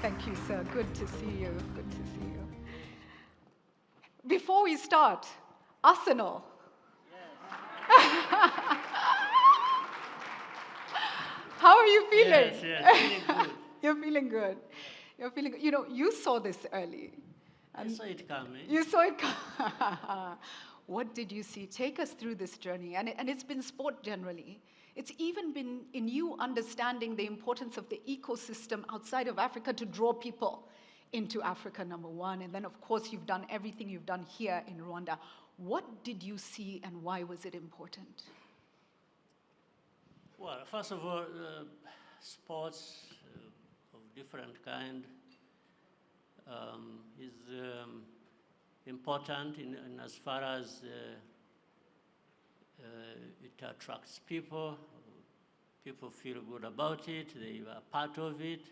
Thank you, sir. Good to see you. Good to see you. Before we start, ALSENAL. How are you feeling? Yes, feeling good. You're feeling good. You're feeling good. You know, you saw this early. I saw it coming. You saw it coming. What did you see? Take us through this journey. And it's been sport generally. It's even been in you understanding the importance of the ecosystem outside of Africa to draw people into Africa, number one. And then, of course, you've done everything you've done here in Rwanda. What did you see and why was it important? Well, first of all, sports of different kind is important in as far as it attracts people. People feel good about it. They are part of it.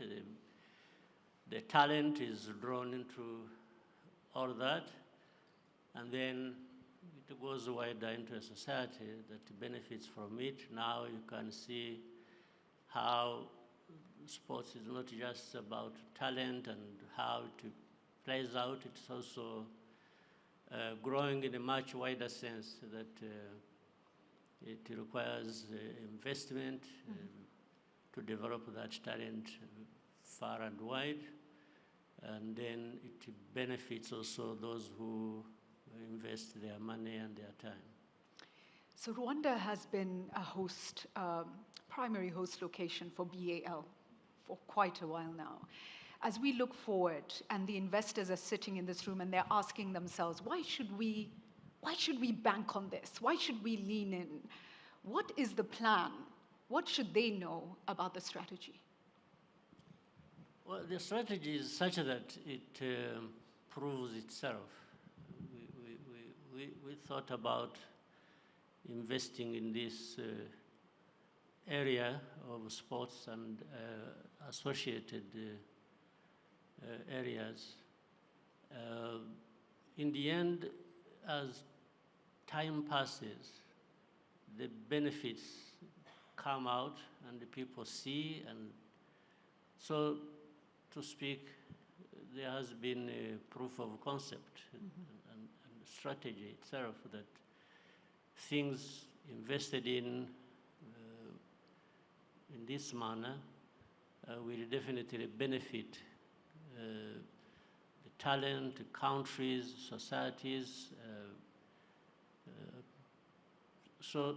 The talent is drawn into all that. And then it goes wider into a society that benefits from it. Now you can see how sports is not just about talent and how it plays out. It's also growing in a much wider sense that it requires investment to develop that talent far and wide. And then it benefits also those who invest their money and their time. So Rwanda has been a host, primary host location for BAL for quite a while now. As we look forward and the investors are sitting in this room and they're asking themselves, why should we bank on this? Why should we lean in? What is the plan? What should they know about the strategy? Well, the strategy is such that it proves itself. We thought about investing in this area of sports and associated areas. In the end, as time passes, the benefits come out and the people see, and so to speak, there has been a proof of concept and strategy itself that things invested in this manner will definitely benefit the talent, countries, societies. So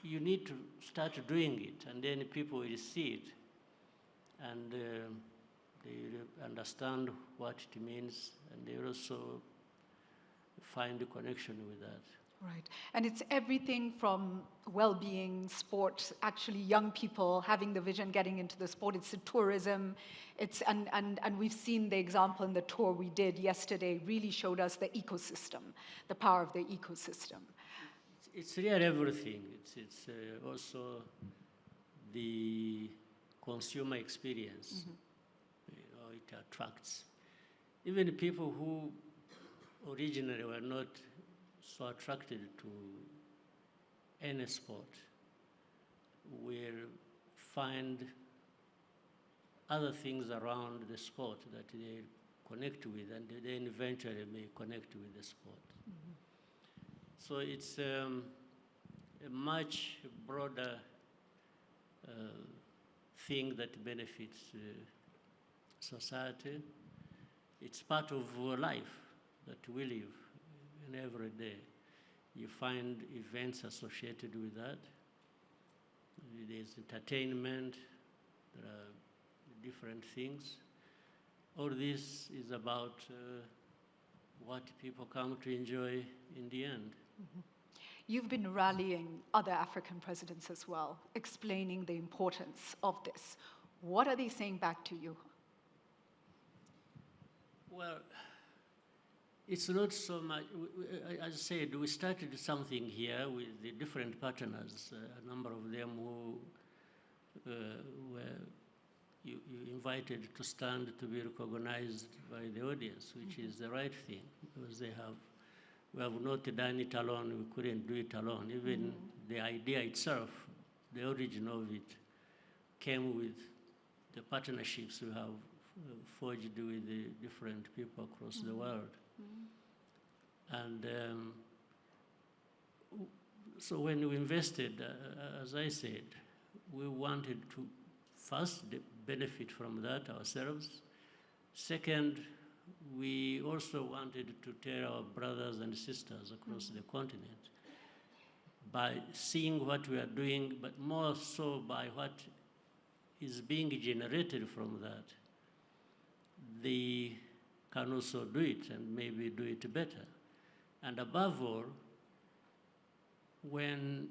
you need to start doing it, and then people will see it, and they will understand what it means, and they will also find a connection with that. Right, and it's everything from well-being, sports, actually young people having the vision, getting into the sport. It's the tourism, and we've seen the example in the tour we did yesterday really showed us the ecosystem, the power of the ecosystem. It's really everything. It's also the consumer experience. You know, it attracts even people who originally were not so attracted to any sport will find other things around the sport that they connect with, and then eventually may connect with the sport. So it's a much broader thing that benefits society. It's part of life that we live in every day. You find events associated with that. There's entertainment, there are different things. All this is about what people come to enjoy in the end. You've been rallying other African presidents as well, explaining the importance of this. What are they saying back to you? Well, it's not so much, as I said, we started something here with the different partners, a number of them who were you invited to stand to be recognized by the audience, which is the right thing, because we have not done it alone, we couldn't do it alone. Even the idea itself, the origin of it, came with the partnerships we have forged with the different people across the world. And so when we invested, as I said, we wanted to first benefit from that ourselves. Second, we also wanted to tell our brothers and sisters across the continent by seeing what we are doing, but more so by what is being generated from that. They can also do it and maybe do it better. And above all, when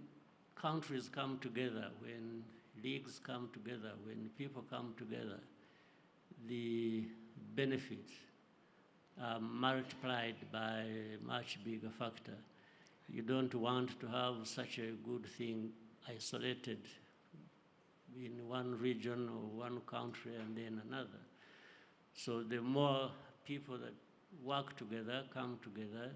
countries come together, when leagues come together, when people come together, the benefits are multiplied by a much bigger factor. You don't want to have such a good thing isolated in one region or one country and then another. So the more people that work together, come together,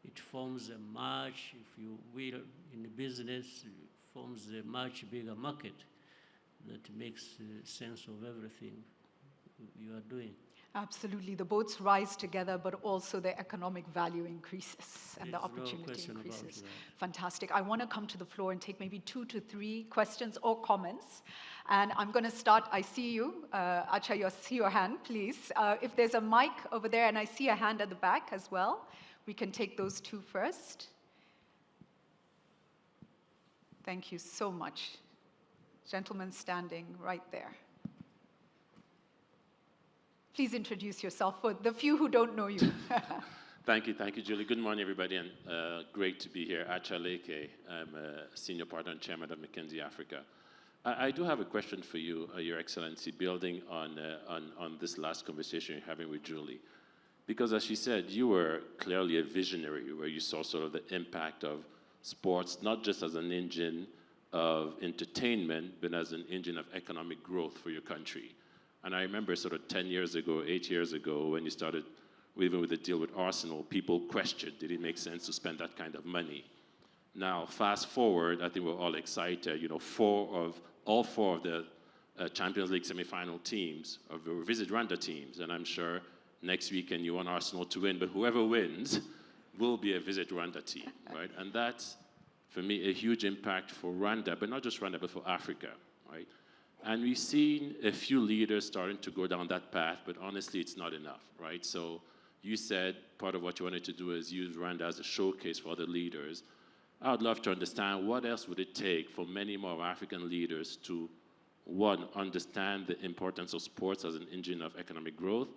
it forms a much, if you will, in business, it forms a much bigger market that makes sense of everything you are doing. Absolutely. The boats rise together, but also the economic value increases and the opportunity increases. Fantastic. I want to come to the floor and take maybe 2 to 3 questions or comments. And I'm going to start. I see you. Acha, you see your hand, please. If there's a mic over there, and I see a hand at the back as well, we can take those 2 first. Thank you so much. Gentleman standing right there. Please introduce yourself for the few who don't know you. Thank you, Julie. Good morning, everybody, and great to be here. Acha Leke, I'm a senior partner and chairman of McKinsey Africa. I do have a question for you, Your Excellency, building on this last conversation you're having with Julie. Because as she said, you were clearly a visionary where you saw sort of the impact of sports, not just as an engine of entertainment, but as an engine of economic growth for your country. And I remember sort of 10 years ago, 8 years ago, when you started even with the deal with Arsenal, people questioned, did it make sense to spend that kind of money? Now, fast forward, I think we're all excited. You know, all four of the Champions League semi-final teams are Visit Rwanda teams, and I'm sure next weekend you want Arsenal to win, but whoever wins will be a Visit Rwanda team, right? And that's, for me, a huge impact for Rwanda, but not just Rwanda, but for Africa, right? And we've seen a few leaders starting to go down that path, but honestly, it's not enough, right? So you said part of what you wanted to do is use Rwanda as a showcase for other leaders. I would love to understand what else would it take for many more African leaders to, one, understand the importance of sports as an engine of economic growth,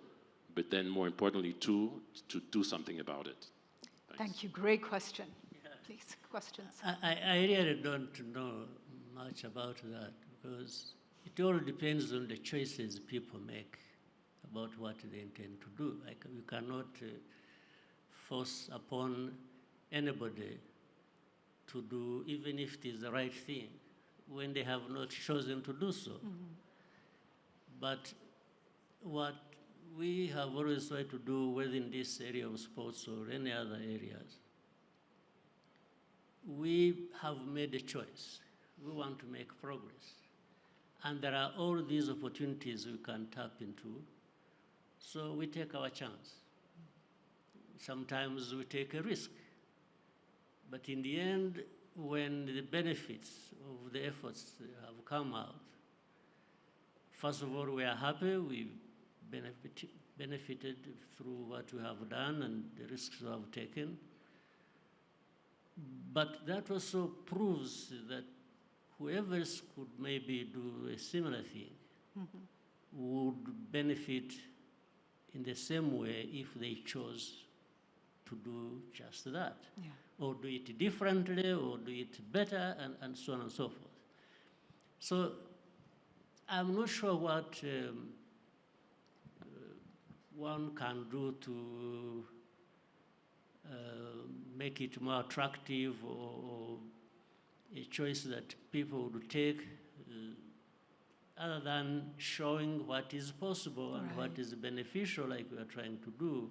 but then more importantly, two, to do something about it. Thanks. Thank you. Great question. Yeah. Please, questions. I really don't know much about that because it all depends on the choices people make about what they intend to do. Like, you cannot force upon anybody to do, even if it is the right thing, when they have not chosen to do so. But what we have always tried to do within this area of sports or any other areas, we have made a choice. We want to make progress. And there are all these opportunities we can tap into, so we take our chance. Sometimes we take a risk. But in the end, when the benefits of the efforts have come out, first of all, we are happy. We benefited through what we have done and the risks we have taken. But that also proves that whoever else could maybe do a similar thing would benefit in the same way if they chose to do just that. Yeah. Or do it differently, or do it better, and so on and so forth. So I'm not sure what one can do to make it more attractive or a choice that people would take other than showing what is possible and what is beneficial, like we are trying to do.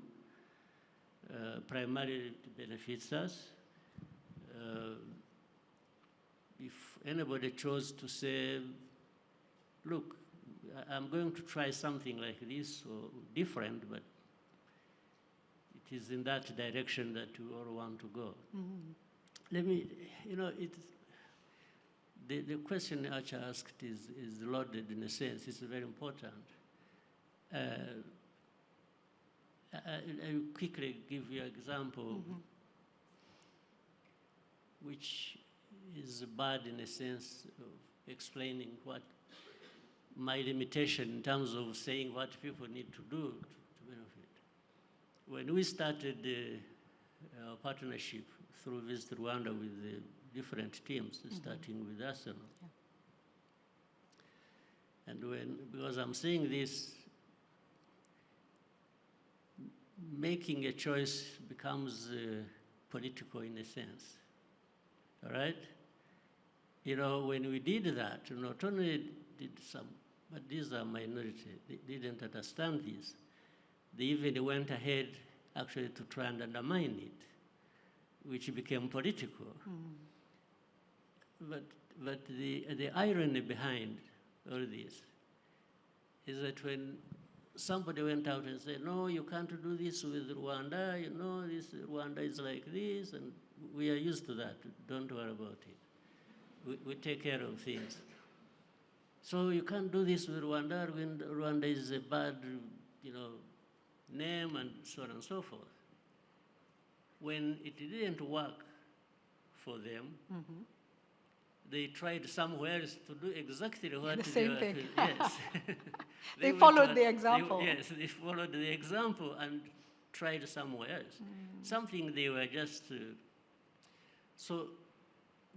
Primarily it benefits us. If anybody chose to say, look, I'm going to try something like this, or different, but it is in that direction that we all want to go. Let me, the question Archer asked is loaded in a sense. It's very important. I'll quickly give you an example, which is bad in a sense of explaining what my limitation in terms of saying what people need to do to benefit. When we started our partnership through Visit Rwanda with the different teams, starting with ALSENAL. And because I'm saying this, making a choice becomes political in a sense, all right? When we did that, not only did some, but these are minority, they didn't understand this. They even went ahead actually to try and undermine it, which became political. But the irony behind all this is that when somebody went out and said, no, you can't do this with Rwanda, this Rwanda is like this, and we are used to that, don't worry about it. We take care of things. So you can't do this with Rwanda, when Rwanda is a bad, name, and so on and so forth. When it didn't work for them, they tried somewhere else to do exactly what the same thing. Yes. They followed the example. Yes, they followed the example and tried somewhere else. Something they were just...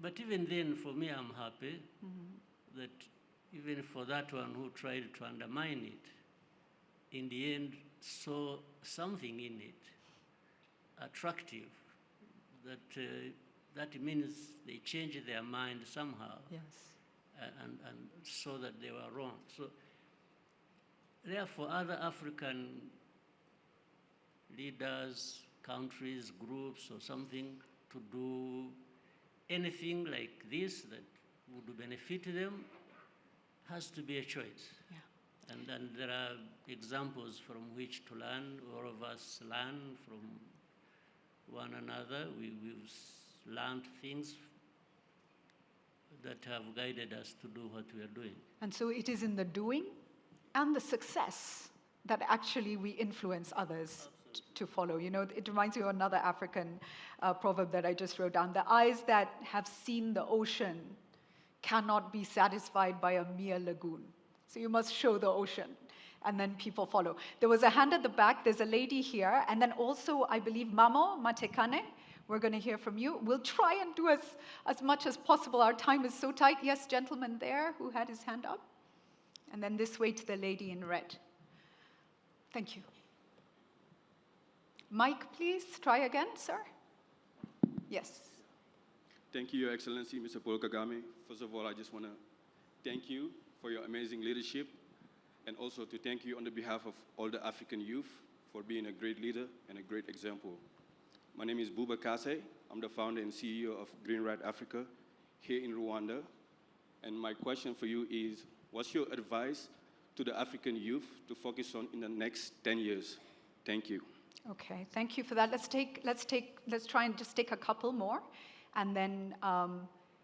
but even then, for me, I'm happy that even for that one who tried to undermine it, in the end, saw something in it attractive, that means they changed their mind somehow. Yes. And saw that they were wrong. So therefore, other African leaders, countries, groups, or something to do anything like this that would benefit them has to be a choice. Yeah. And there are examples from which to learn. All of us learn from one another. We've learned things that have guided us to do what we are doing. And so it is in the doing and the success that actually we influence others to follow. It reminds me of another African proverb that I just wrote down. The eyes that have seen the ocean cannot be satisfied by a mere lagoon. So you must show the ocean, and then people follow. There was a hand at the back. There's a lady here. And then also, I believe, Mamo Matekane. We're going to hear from you. We'll try and do as much as possible. Our time is so tight. Yes, gentleman there who had his hand up. And then this way to the lady in red. Thank you. Mike, please. Try again, sir. Yes. Thank you, Your Excellency, Mr. Paul Kagame. First of all, I just want to thank you for your amazing leadership, and also to thank you on the behalf of all the African youth for being a great leader and a great example. My name is Buba Kase. I'm the founder and CEO of Green Right Africa here in Rwanda. And my question for you is, what's your advice to the African youth to focus on in the next 10 years? Thank you. Okay, thank you for that. Let's try and just take a couple more. And then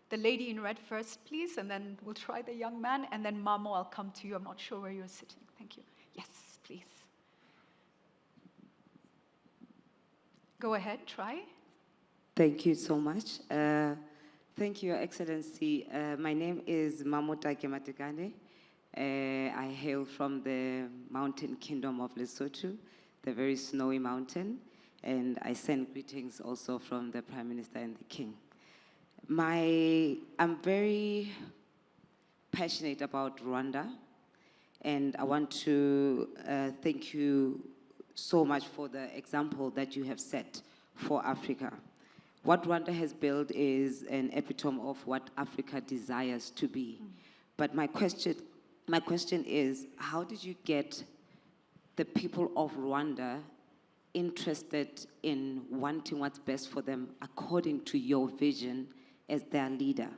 the lady in red first, please, and then we'll try the young man, and then Mamo, I'll come to you. I'm not sure where you're sitting. Thank you. Yes, please. Go ahead, try. Thank you so much. Thank you, Your Excellency. My name is Mamo Matekane. I hail from the mountain kingdom of Lesotho, the very snowy mountain, and I send greetings also from the Prime Minister and the King. I'm very passionate about Rwanda, and I want to thank you so much for the example that you have set for Africa. What Rwanda has built is an epitome of what Africa desires to be. But my question is, how did you get the people of Rwanda interested in wanting what's best for them according to your vision as their leader?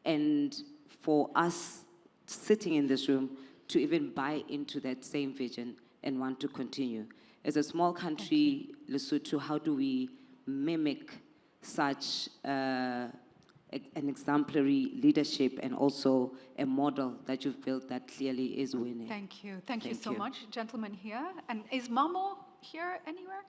And for us sitting in this room to even buy into that same vision and want to continue. As a small country, Lesotho, how do we mimic such an exemplary leadership and also a model that you've built that clearly is winning? Thank you. Thank you Thank so you. much, gentlemen here. And is Mamo here anywhere?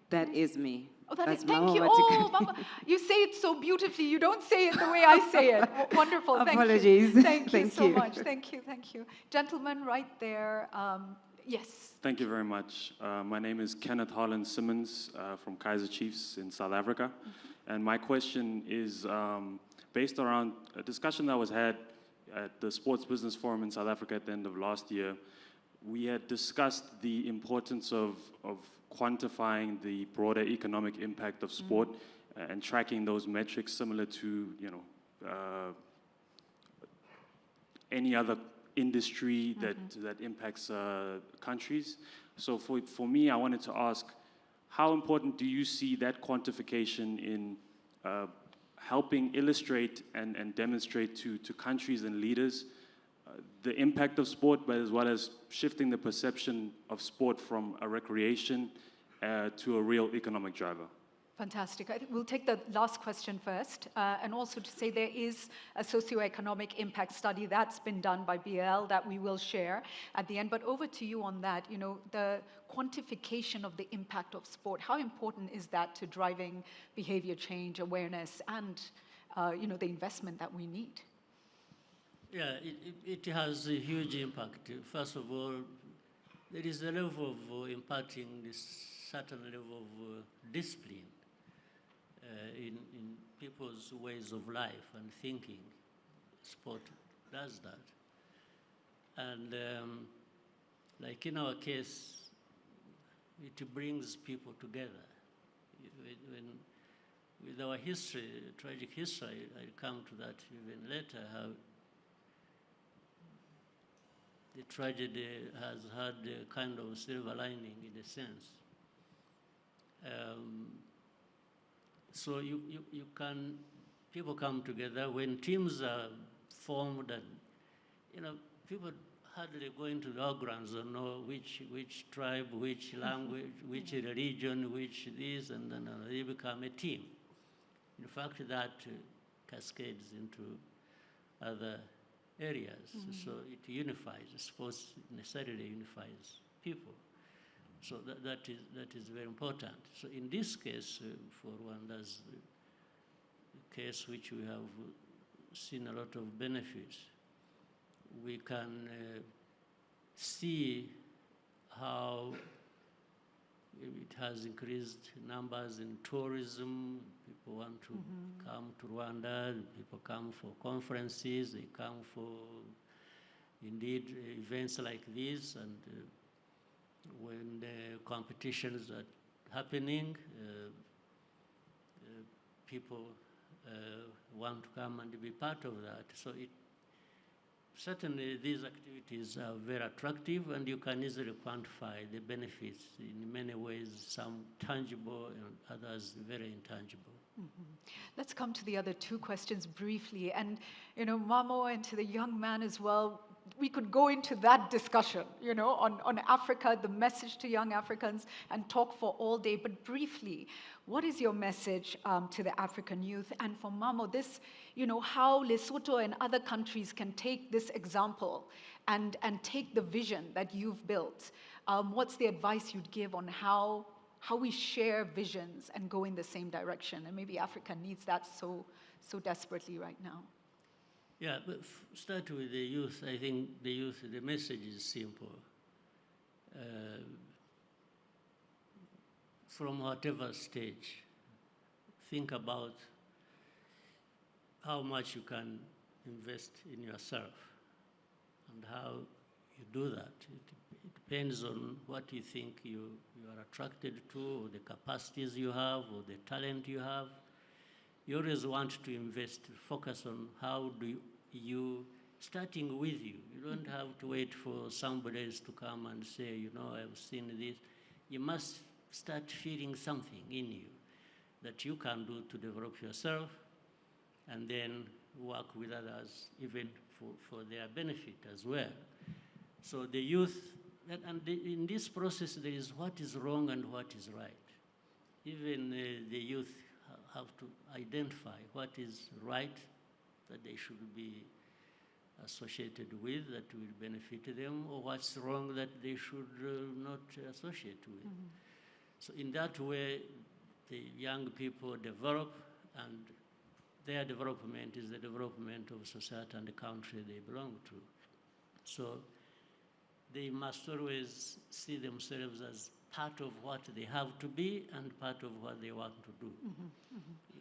That is me. Oh, that That's is, thank Mama you. Watikani. Oh, Mama, you say it so beautifully. You don't say it the way I say it. Wonderful. Thank Apologies. you. Thank you Thank so you. much. Thank you. Thank you. Gentleman right there. Yes. Thank you very much. My name is Kenneth Holland Simmons from Kaiser Chiefs in South Africa. And my question is based around a discussion that was had at the Sports Business Forum in South Africa at the end of last year. We had discussed the importance of quantifying the broader economic impact of sport and tracking those metrics similar to, any other industry that impacts countries. So for me, I wanted to ask, how important do you see that quantification in helping illustrate and demonstrate to countries and leaders the impact of sport, but as well as shifting the perception of sport from a recreation to a real economic driver? Fantastic. I think we'll take the last question first, and also to say there is a socioeconomic impact study that's been done by BAL that we will share at the end. But over to you on that, the quantification of the impact of sport. How important is that to driving behavior change, awareness, and the investment that we need? Yeah, it has a huge impact. First of all, there is a level of imparting this certain level of discipline in people's ways of life and thinking. Sport does that. And like in our case, it brings people together. With our history, tragic history, I'll come to that even later, how the tragedy has had a kind of silver lining in a sense. So people come together when teams are formed, and people hardly go into the grounds or know which tribe, which language, which religion, which this, and then they become a team. In fact, that cascades into other areas. So it unifies. Sports necessarily unifies people. So that is very important. So in this case, for Rwanda's case, which we have seen a lot of benefits, we can see how it has increased numbers in tourism. People want to come to Rwanda. People come for conferences. They come for, indeed, events like this. And when the competitions are happening, people want to come and be part of that. So certainly these activities are very attractive, and you can easily quantify the benefits in many ways, some tangible and others very intangible. Let's come to the other two questions briefly. And, Mamo, and to the young man as well, we could go into that discussion, on Africa, the message to young Africans, and talk for all day. But briefly, what is your message to the African youth? And for Mamo, this, how Lesotho and other countries can take this example and take the vision that you've built. What's the advice you'd give on how we share visions and go in the same direction? And maybe Africa needs that so desperately right now. Yeah, but start with the youth. I think the message is simple. From whatever stage, think about how much you can invest in yourself and how you do that. It depends on what you think you are attracted to, or the capacities you have, or the talent you have. You always want to invest, focus on how do you, starting with you. You don't have to wait for somebody else to come and say, I've seen this. You must start feeling something in you that you can do to develop yourself, and then work with others, even for their benefit as well. So the youth, in this process, there is what is wrong and what is right. Even the youth have to identify what is right that they should be associated with that will benefit them, or what's wrong that they should not associate with. So in that way, the young people develop, and their development is the development of society and the country they belong to. So they must always see themselves as part of what they have to be and part of what they want to do.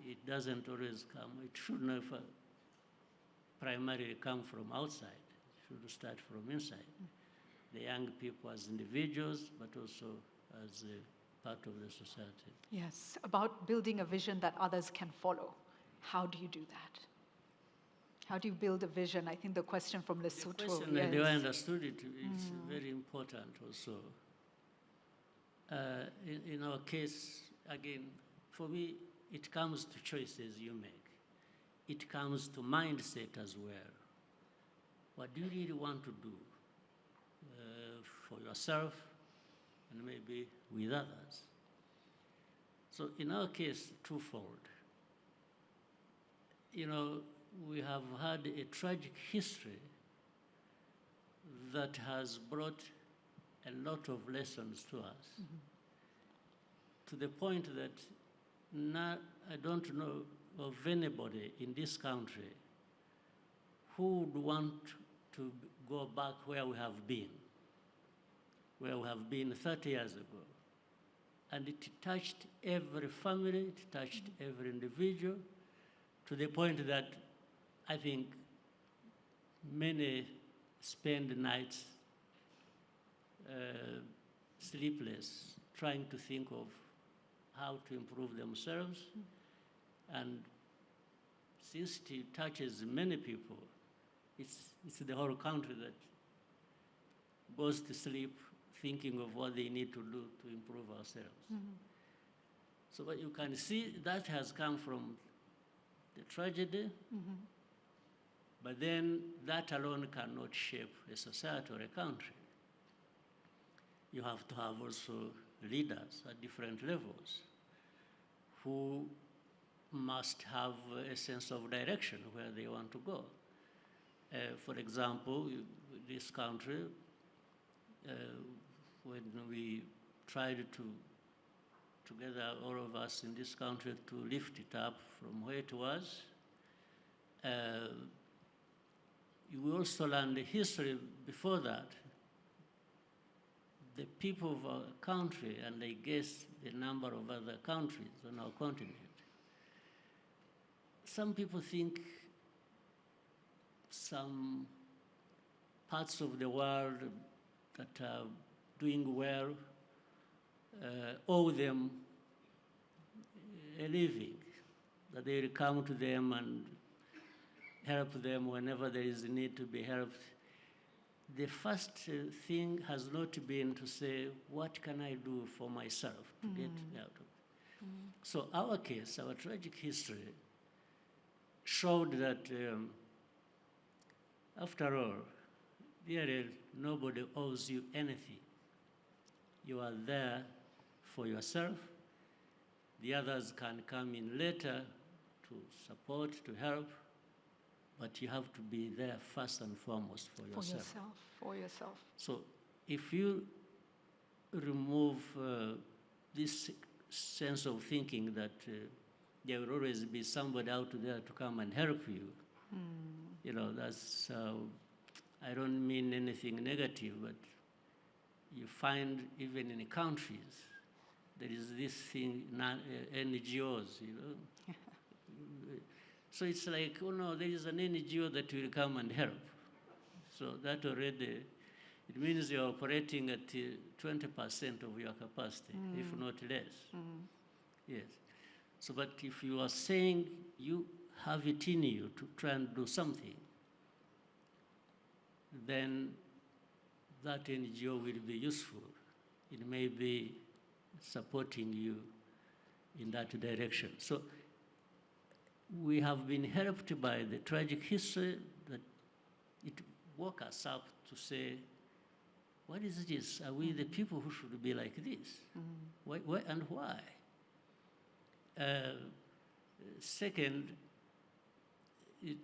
It doesn't always come, it should never primarily come from outside. It should start from inside. The young people as individuals, but also as a part of the society. Yes, about building a vision that others can follow. How do you do that? How do you build a vision? I think the question from Lesotho. The question, yes. the way I understood it, is very important also. In our case, again, for me, it comes to choices you make. It comes to mindset as well. What do you really want to do for yourself and maybe with others? So in our case, twofold. You know, we have had a tragic history that has brought a lot of lessons to us, to the point that now I don't know of anybody in this country who would want to go back where we have been 30 years ago. And it touched every family, it touched every individual, to the point that I think many spend nights sleepless, trying to think of how to improve themselves. And since it touches many people, it's the whole country that goes to sleep thinking of what they need to do to improve ourselves. So what you can see, that has come from the tragedy, but then that alone cannot shape a society or a country. You have to have also leaders at different levels who must have a sense of direction where they want to go. For example, this country, when we tried to, together all of us in this country, to lift it up from where it was, we also learned the history before that. The people of our country, and I guess the number of other countries on our continent, some people think some parts of the world that are doing well owe them a living, that they will come to them and help them whenever there is a need to be helped. The first thing has not been to say, what can I do for myself to get out of it? So our case, our tragic history, showed that after all, really nobody owes you anything. You are there for yourself. The others can come in later to support, to help, but you have to be there first and foremost for yourself. For yourself. So if you remove this sense of thinking that there will always be somebody out there to come and help you, you know, that's, I don't mean anything negative, but you find even in countries, there is this thing, NGOs, you know. So it's like, oh no, there is an NGO that will come and help. So that already, it means you're operating at 20% of your capacity, if not less. Yes. So, but if you are saying you have it in you to try and do something, then that NGO will be useful. It may be supporting you in that direction. So we have been helped by the tragic history that it woke us up to say what is this? Are we the people who should be like this? Why and why? Second, it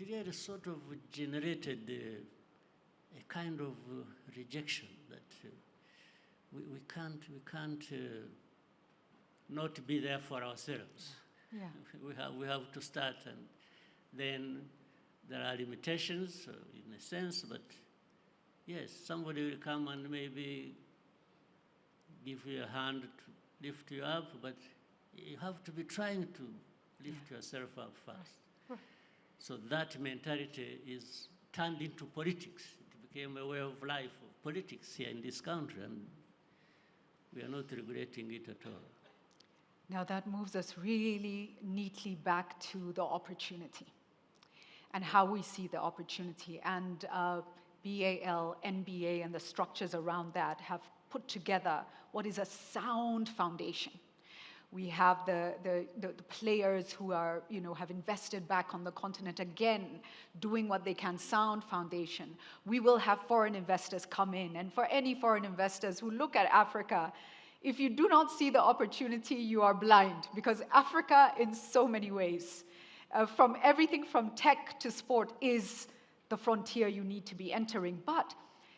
really sort of generated a kind of rejection that we can't not be there for ourselves. Yeah. We have to start, and then there are limitations in a sense, but yes, somebody will come and maybe give you a hand to lift you up, but you have to be trying to lift yourself up first. Right. So that mentality is turned into politics. It became a way of life, of politics here in this country, and we are not regretting it at all. Now that moves us really neatly back to the opportunity and how we see the opportunity. And BAL, NBA, and the structures around that have put together what is a sound foundation. We have the players who are, have invested back on the continent again, doing what they can, sound foundation. We will have foreign investors come in, and for any foreign investors who look at Africa, if you do not see the opportunity, you are blind, because Africa, in so many ways, from everything from tech to sport, is the frontier you need to be entering. But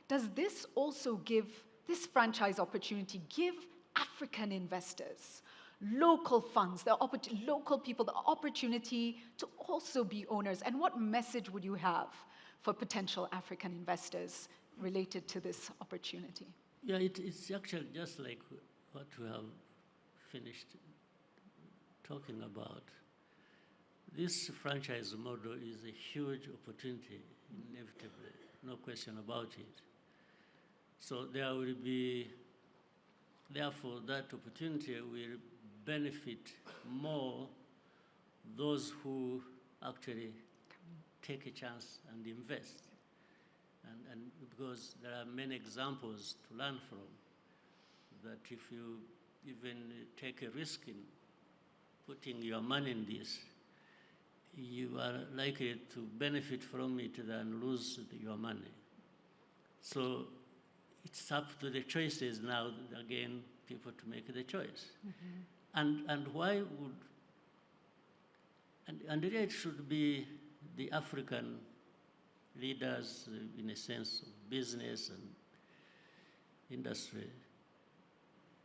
does this also give, this franchise opportunity, give African investors, local funds, local people, the opportunity to also be owners? And what message would you have for potential African investors related to this opportunity? Yeah, it's actually just like what we have finished talking about. This franchise model is a huge opportunity, inevitably, no question about it. So there will be, therefore, that opportunity will benefit more those who actually take a chance and invest. And because there are many examples to learn from, that if you even take a risk in putting your money in this, you are likely to benefit from it than lose your money. So it's up to the choices now, again, people to make the choice. And why would, and really it should be the African leaders, in a sense of business and industry,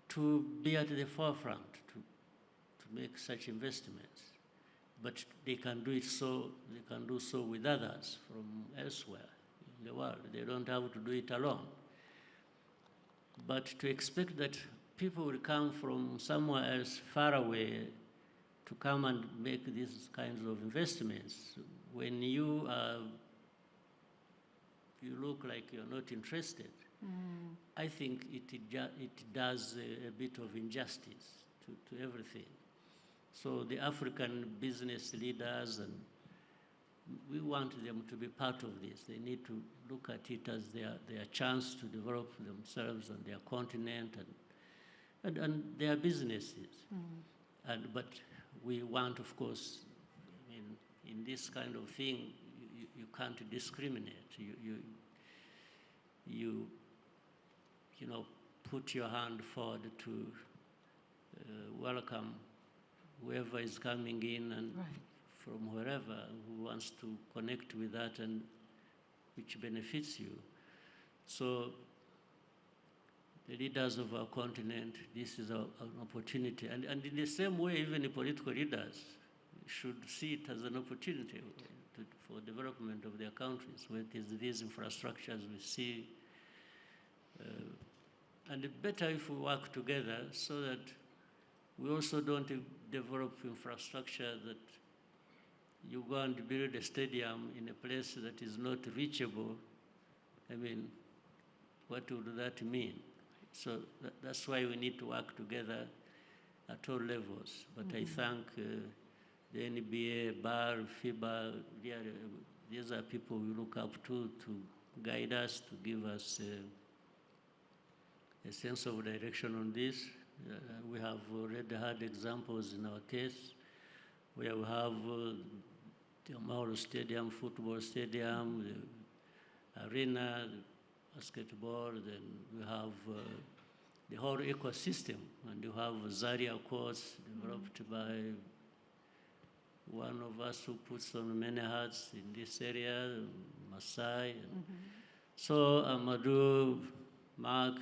to be at the forefront, to make such investments. But they can do it they can do so with others from elsewhere in the world. They don't have to do it alone. But to expect that people will come from somewhere else far away to come and make these kinds of investments, when you look like you're not interested, I think it does a bit of injustice to everything. So the African business leaders, and we want them to be part of this. They need to look at it as their chance to develop themselves and their continent and their businesses. But we want, of course, I mean, in this kind of thing, you can't discriminate. You put your hand forward to welcome whoever is coming in and from wherever who wants to connect with that and which benefits you. So the leaders of our continent, this is an opportunity. And in the same way, even the political leaders should see it as an opportunity for development of their countries, where it is these infrastructures we see. And it's better if we work together so that we also don't develop infrastructure that you go and build a stadium in a place that is not reachable. I mean, what would that mean? So that's why we need to work together at all levels. But I thank the NBA, BAL, FIBA, these are people we look up to guide us, to give us a sense of direction on this. We have already had examples in our case where we have the Amahoro Stadium, football stadium, arena, basketball, then we have the whole ecosystem, and you have Zaria, of course, developed by one of us who puts on many hats in this area, Masai. So Amadou, Mark,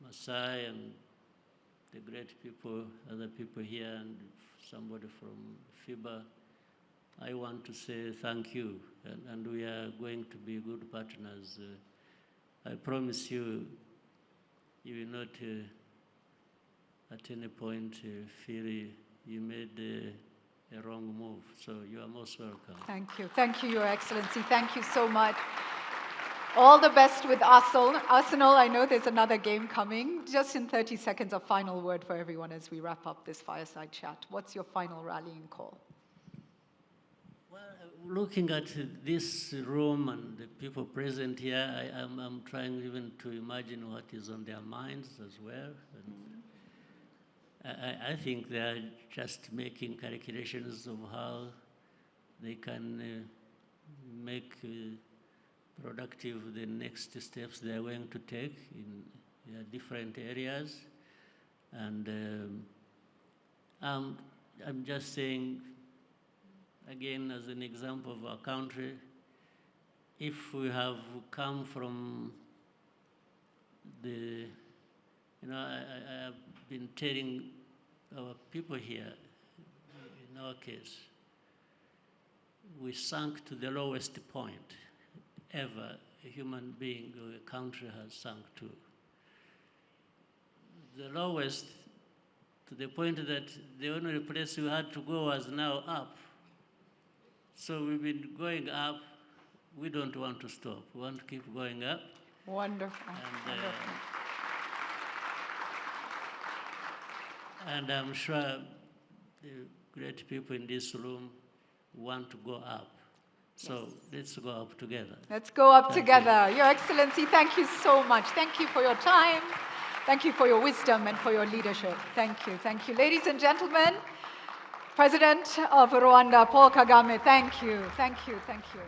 Masai, and the great people, other people here, and somebody from FIBA, I want to say thank you, and we are going to be good partners. I promise you, you will not at any point feel you made a wrong move. So you are most welcome. Thank you, Your Excellency. Thank you so much. All the best with Arsenal. I know there's another game coming. Just in 30 seconds, a final word for everyone as we wrap up this fireside chat. What's your final rallying call? Well, looking at this room and the people present here, I'm trying even to imagine what is on their minds as well. And I think they are just making calculations of how they can make productive the next steps they are going to take in their different areas. And I'm just saying, again, as an example of our country, if we have come from the, I have been telling our people here, in our case, we sunk to the lowest point ever a human being or a country has sunk to. The lowest, to the point that the only place we had to go was now up. So we've been going up. We don't want to stop. We want to keep going up. Wonderful. And I'm sure the great people in this room want to go up. So let's go up together. Let's go up together. Your Excellency, thank you so much. Thank you for your time. Thank you for your wisdom and for your leadership. Thank you. Thank you. Ladies and gentlemen, President of Rwanda, Paul Kagame, thank you. Thank you. Thank you.